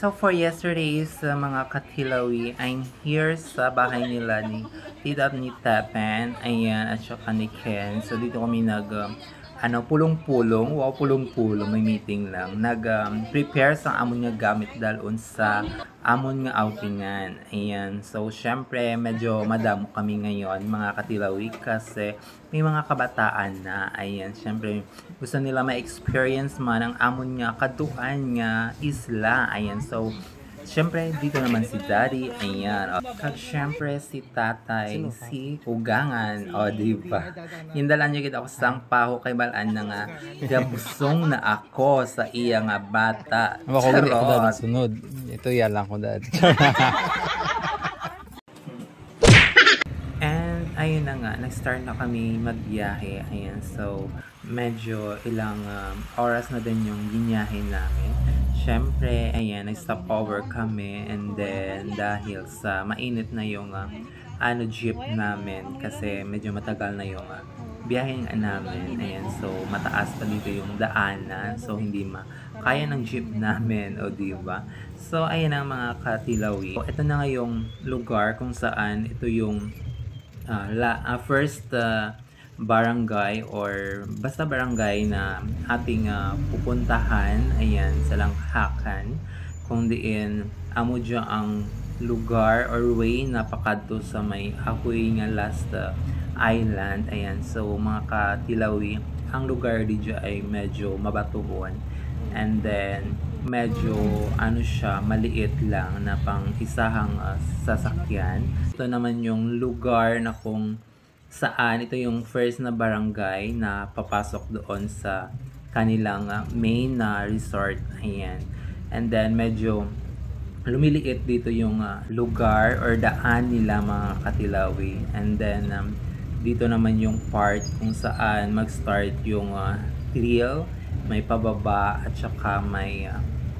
So for yesterday's mga katilawi, I'm here sa bahay nila ni Tita at ni Tapan, ayan, at saka ni Ken. So dito kami pulong-pulong, wow, pulong-pulong, may meeting lang. Prepare sa amon nga gamit dalon sa amon nga outingan. Ayan, so syempre medyo madamo kami ngayon, mga katilawi, kasi may mga kabataan na, ayan, syempre gusto nila ma-experience man ang amon nga kaduan nga isla. Ayan, so syempre, dito naman si Daddy, ayan. Kag syempre si Tatay, si Ugangan, o diba? Yung dala niyo kita ako sang paho kay balaan na nga, gabusong na ako sa iya nga bata. Ako gini ako dad sunod. Ito lang ko dad. And ayun na nga, nag-start na kami magbiyahe. Ayan, so medyo ilang oras na din yung binyahe namin. Siyempre, ayan, nag-stop over kami, and then dahil sa mainit na yung jeep namin, kasi medyo matagal na yung biyahe namin, ayan, so mataas pa dito yung daanan, so hindi kaya ng jeep namin, o diba? So ayan ang mga katilawi. So, ito na nga yung lugar kung saan ito yung first barangay or basta barangay na ating pupuntahan, ayan, sa Langhakan, kung diin amo dya ang lugar or way napakadto sa may akoy nga last island. Ayan, so mga katilawi, ang lugar dito ay medyo mabatuhon, and then medyo siya, maliit lang na pang isahang sasakyan. Ito naman yung lugar na kung saan ito yung first na barangay na papasok doon sa kanilang main na resort. Ayan, and then medyo lumiliit dito yung lugar or daan nila, mga katilawi, and then dito naman yung part kung saan mag-start yung trail, may pababa at saka may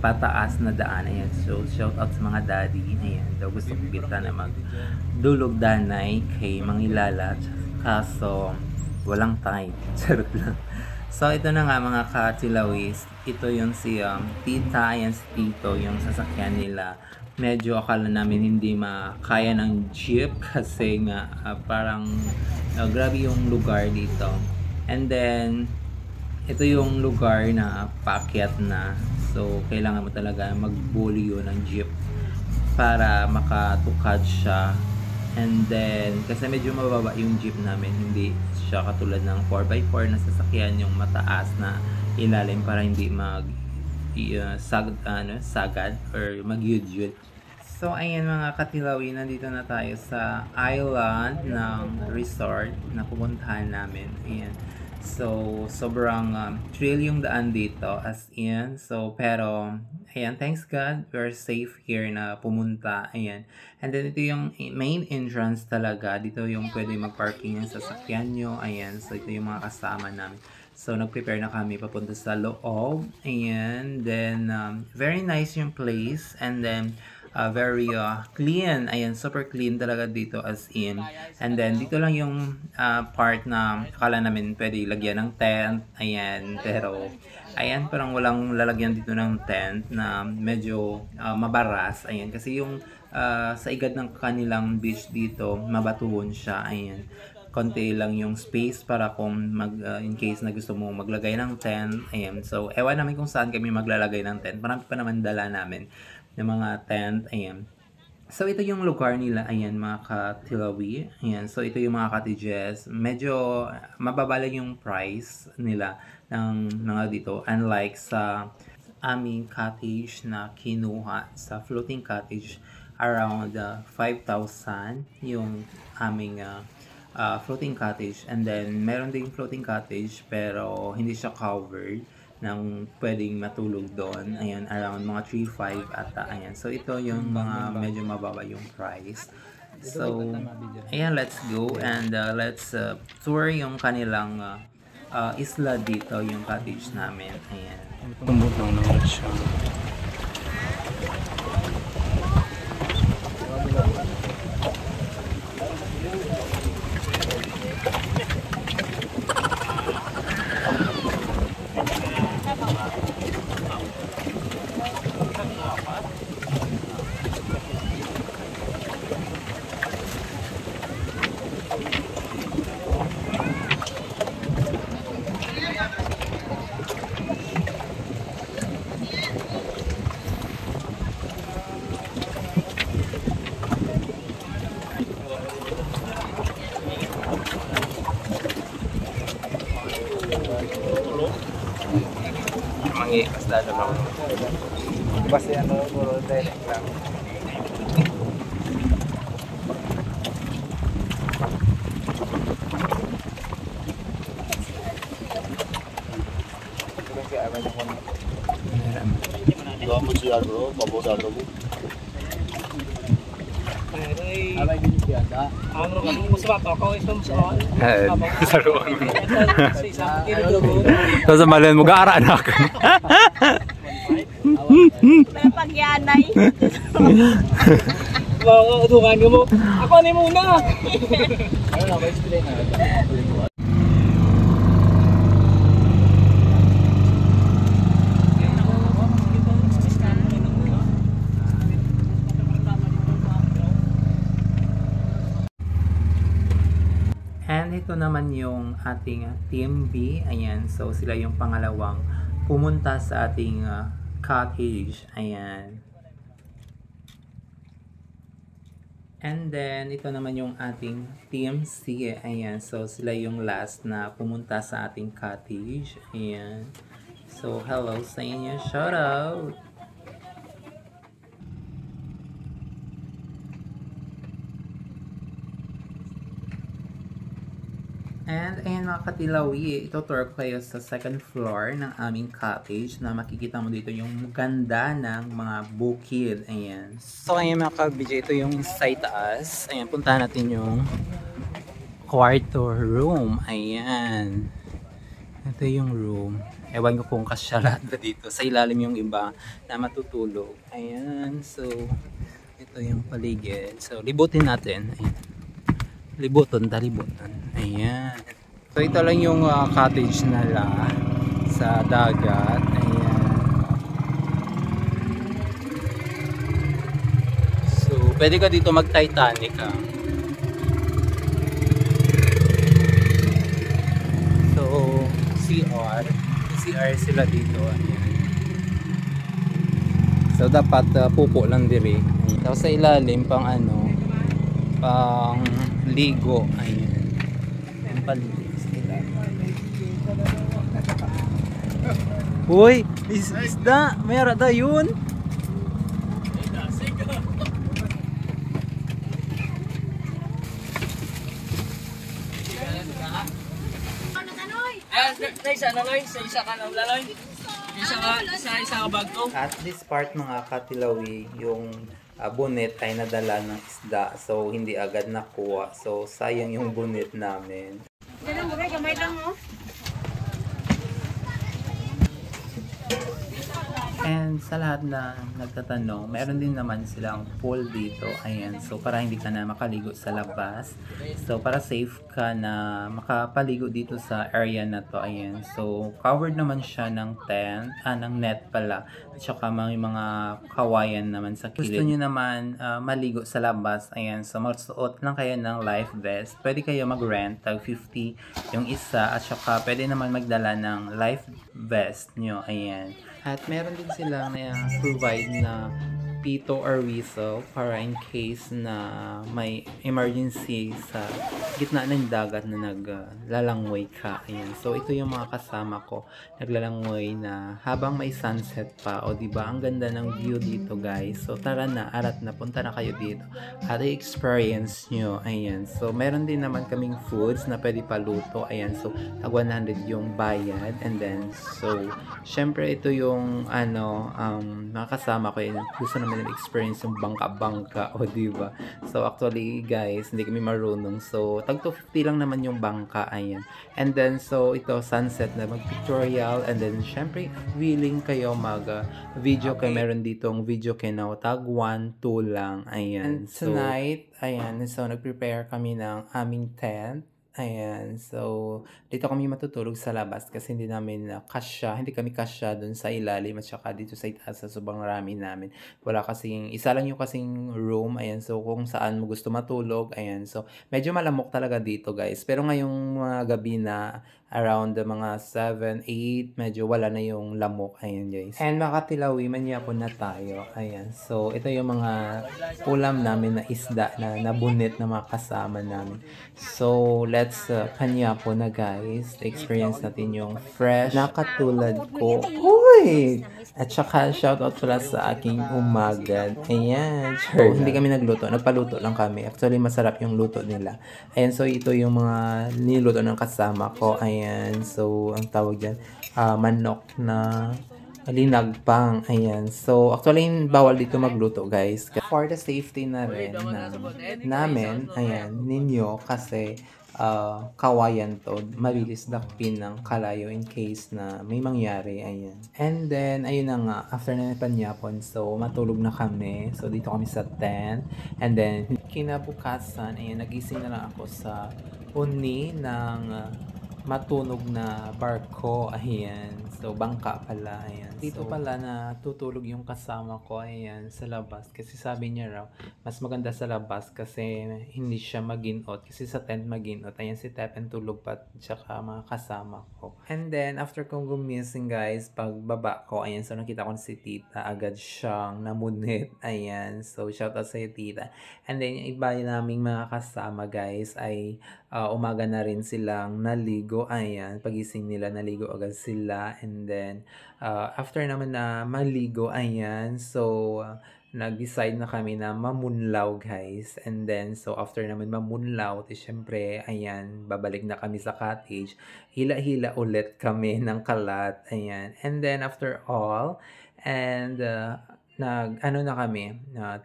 pataas na daan. Ayan, so shout out sa mga daddy. Ayan, daw gusto ko kita na magdulog danay kay Mangilala, kaso walang time. Charot lang. So ito na nga, mga katilawis, ito yung si tita, ayan, si tito, yung sasakyan nila. Medyo akala namin hindi makaya ng jeep kasi nga parang grabe yung lugar dito. And then ito yung lugar na paakyat na, so kailangan mo talaga magbulyo ng jeep para makatukad siya. And then kasi medyo mababa yung jeep namin, hindi siya katulad ng 4x4 na sasakyan yung mataas na ilalim para hindi sagad or magyudyud. So ayan, mga katilawi, nandito na tayo sa island ng resort na pupuntahan namin. Ayan, so sobrang thrill yung daan dito, as in. So pero ayan, thanks God, we're safe here na pumunta. Ayan, and then ito yung main entrance talaga. Dito yung pwede mag-parking yung sasakyan nyo. Ayan, so ito yung mga kasama namin. So nag-prepare na kami papunta sa loob. Ayan, then very nice yung place, and then very clean. Ayan, super clean talaga dito, as in. And then dito lang yung part na akala namin pwede lagyan ng tent. Ayan, pero ayan, parang walang lalagyan dito ng tent, na medyo mabaras. Ayan, kasi yung sa igad ng kanilang beach dito, mabatuhon siya. Ayan, konti lang yung space para kung in case na gusto mo maglagay ng tent. Ayan, so ewan namin kung saan kami maglalagay ng tent. Marami pa naman dala namin ng mga tent. Ayan, so ito yung lugar nila. Ayan, mga katilawi. Ayan, so ito yung mga cottages. Medyo mababa lang yung price nila ng mga dito, unlike sa aming cottage na kinuha sa floating cottage. Around 5,000 yung aming floating cottage, and then meron ding floating cottage pero hindi siya covered ng pwedeng matulog doon. Ayan, around mga 3,500 ata. Ayan, so ito yung mga medyo mababa yung price. So ayan, let's go and let's tour yung kanilang isla dito, yung cottage namin. Ayan, Tumutang naman siya. Kasi ano, puro direct lang. Tapos malihan mo, gaara na ako. Pagyanay. Mga udungan mo. Ako ni muna. And ito naman yung ating Team B. Ayan, so sila yung pangalawang pumunta sa ating cottage. Ayan. And then, ito naman yung ating Team C. Ayan, so sila yung last na pumunta sa ating cottage. Ayan. So, hello sa inyo. Shout out! And ayan mga katilawi, ito-tour ko kayo sa second floor ng aming cottage na makikita mo dito yung ganda ng mga bukid. Ayan. So ayan mga ka-BJ, ito yung sa taas. Ayan, puntahan natin yung kwarto room. Ayan. Ito yung room. Ewan ko kung kasyarat ba dito. Sa ilalim yung iba na matutulog. Ayan. So, ito yung paligid. So, libutin natin. Ayan. Libuton, talibutan. Ayan. So ito lang yung cottage nila sa dagat. Ayan. So pwede ka dito mag-Titanic ha. So CR sila dito. Ayan. So dapat pupo lang diri. Tapos sa ilalim pang ano, pang ligo. Ayan. Paligo sila. Uy! Isda! Mayroon na yun! Isa ka ng laloy. Isa ka bag ko. At this part mga katilawi, yung bonnet ay nadala ng isda. So, hindi agad nakuha. So, sayang yung bonnet namin. Ganun mo rin, gamay lang mo. And sa lahat na nagtatanong, meron din naman silang pool dito. Ayan. So, para hindi ka na makaligo sa labas. So, para safe ka na makapaligo dito sa area na to. Ayan. So, covered naman siya ng tent, ng net pala. At saka may mga kawayan naman sa kilid. Gusto nyo naman maligo sa labas. Ayan. So, magsuot lang kayo ng life vest. Pwede kayo mag-rent. Tag 50 yung isa. At saka, pwede naman magdala ng life vest nyo. Ayan. At meron din sila na provide na pito or whistle para in case na may emergency sa gitna ng dagat na naglalangway ka. Ayan. So ito yung mga kasama ko naglalangway na habang may sunset pa. O diba ang ganda ng view dito guys. So tara na, arat na, punta na kayo dito at i-experience nyo. Ayan. So meron din naman kaming foods na pwede paluto. Ayan. So tag 100 yung bayad. And then so syempre ito yung mga kasama ko yun. Gusto naman yung experience yung bangka-bangka. O diba? So actually guys, hindi kami marunong. So tag 250 lang naman yung bangka. Ayan. And then so ito sunset na mag-pictorial. And then syempre willing kayo mag-video kayo. Meron ditong video kayo tag 1, 2 lang. Ayan. And tonight, ayan. So nag-prepare kami ng aming tent. Ayan, so dito kami matutulog sa labas kasi hindi kami kasya dun sa ilalim at saka dito sa itaas sa sobrang rami namin. Wala kasing, isa lang yung kasing room, ayan, so kung saan mo gusto matulog, ayan, so medyo malamok talaga dito guys. Pero ngayong mga gabi na around mga 7, 8, medyo wala na yung lamok, ayan guys. And makatilawi, manyapon na tayo, ayan, so ito yung mga ulam namin na isda na nabunit na mga kasama namin. So let's panyapo na guys. Experience natin yung fresh na katulad ko. Uy! At saka, shoutout pala sa aking umagad. Ayan, sure. Hindi kami nagluto. Nagpaluto lang kami. Actually, masarap yung luto nila. Ayan, so ito yung mga niluto ng kasama ko. Ayan, so ang tawag dyan, manok na linagpang. Ayan. So, actually, bawal dito magluto, guys. For the safety na rin namin, ayan, ninyo, kasi kawayan to, mabilis dakpin ng kalayo in case na may mangyari, ayan. And then, ayun na nga, after na panyapon, so, matulog na kami. So, dito kami sa tent. And then, kinabukasan, ayan, nagising na lang ako sa uni ng matunog na barko, ayan. So, bangka pala, ayan. Dito pala na tutulog yung kasama ko, ayan, sa labas. Kasi sabi niya raw, mas maganda sa labas kasi hindi siya maginot. Kasi sa tent maginot. Ayan, si Tepen tulog pa, tsaka mga kasama ko. And then, after kong gumising, guys, pagbaba ko, ayan, so nakita ko si Tita, agad siyang namunit, ayan. So, shoutout sa Tita. And then, yung iba naming mga kasama, guys, ay umaga na rin silang naligo. Ayan, pagising nila, naligo agad sila. And then, after naman na maligo, ayan, so, nag-decide na kami na mamunlaw, guys. And then, so, after naman mamunlaw, syempre, ayan, babalik na kami sa cottage. Hila-hila ulit kami ng kalat, ayan. And then, after all, and, ano na kami,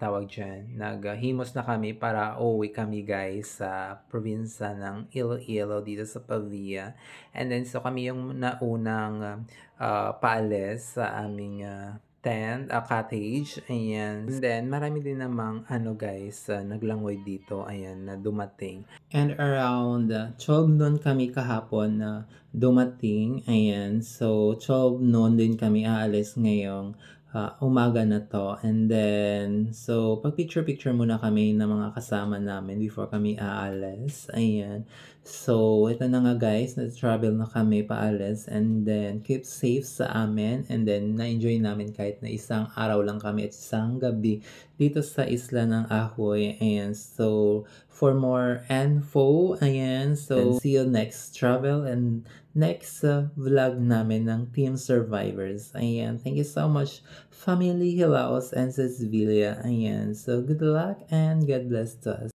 tawag dyan, naghimos na kami para uuwi kami, guys, sa probinsya ng Iloilo dito sa Pavia. And then, so kami yung naunang paalis sa aming tent, cottage, ayan. And then, marami din namang, guys, naglangoy dito, ayan, na dumating. And around 12 noon kami kahapon na dumating, ayan. So, 12 noon din kami aalis ngayong umaga na to. And then, so, pag-picture-picture muna kami ng mga kasama namin before kami aalis. Ayan. So, ito na nga, guys. Na-travel na kami paalis. And then, keep safe sa amin. And then, na-enjoy namin kahit na isang araw lang kami at isang gabi dito sa isla ng Ahoy. Ayan. So, for more info, ayan. So, see you next travel and next vlog namin ng Team Survivors. Ayan. Thank you so much, Family Hilaos and Cecilia. Ayan. So, good luck and God bless to us.